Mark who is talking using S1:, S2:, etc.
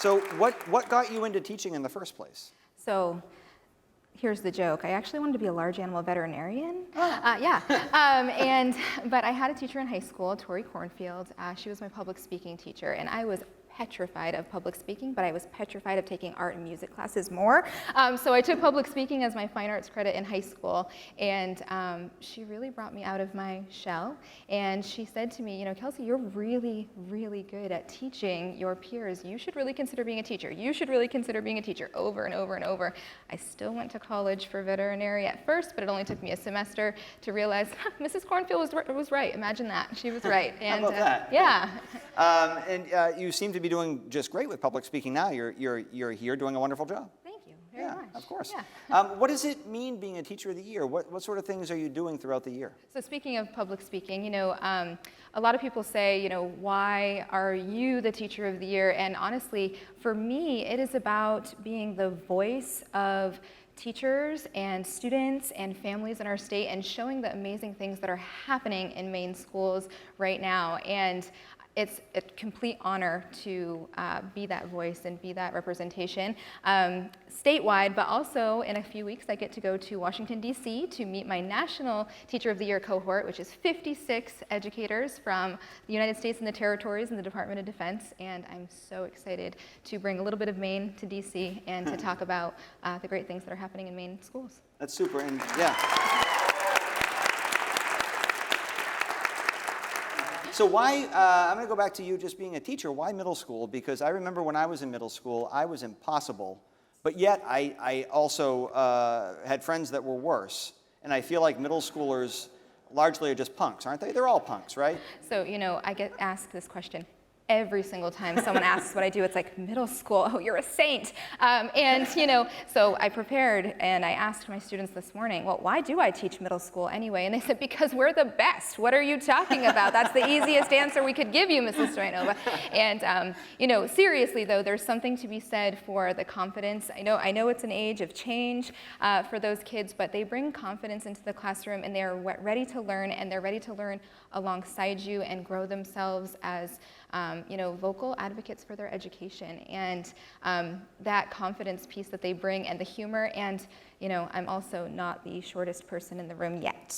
S1: So what got you into teaching in the first place?
S2: So here's the joke. I actually wanted to be a large animal veterinarian. But I had a teacher in high school, Tori Cornfield. She was my public speaking teacher, and I was petrified of public speaking, but I was petrified of taking art and music classes more. So I took public speaking as my fine arts credit in high school, and she really brought me out of my shell. And she said to me, you know, Kelsey, you're really, really good at teaching your peers. You should really consider being a teacher. You should really consider being a teacher, over and over and over. I still went to college for veterinary at first, but it only took me a semester to realize Mrs. Cornfield was right. Imagine that. She was right. And,
S1: how about that?
S2: Yeah.
S1: And you seem to be doing just great with public speaking now. You're here doing a wonderful job.
S2: Thank you very much.
S1: Of course.
S2: Yeah.
S1: What does it mean being a Teacher of the Year? What sort of things are you doing throughout the year?
S2: So speaking of public speaking, you know, a lot of people say, you know, why are you the Teacher of the Year? And honestly, for me, it is about being the voice of teachers and students and families in our state and showing the amazing things that are happening in Maine schools right now. And it's a complete honor to be that voice and be that representation statewide, but also in a few weeks I get to go to Washington, D.C. to meet my National Teacher of the Year cohort, which is 56 educators from the United States and the territories and the Department of Defense, and I'm so excited to bring a little bit of Maine to D.C. and to talk about the great things that are happening in Maine schools.
S1: That's super, and yeah. So why, I'm going to go back to you just being a teacher. Why middle school? Because I remember when I was in middle school, I was impossible. But yet I also had friends that were worse. And I feel like middle schoolers largely are just punks, aren't they? They're all punks, right?
S2: So, you know, I get asked this question every single time someone asks what I do. It's like, middle school, oh, you're a saint. And, you know, so I prepared and I asked my students this morning, well, why do I teach middle school anyway? And they said, because we're the best. What are you talking about? That's the easiest answer we could give you, Mrs. Stoyanova. And, you know, seriously though, there's something to be said for the confidence. I know it's an age of change for those kids, but they bring confidence into the classroom and they're ready to learn, and they're ready to learn alongside you and grow themselves as you know, vocal advocates for their education, and that confidence piece that they bring, and the humor, and you know, I'm also not the shortest person in the room yet.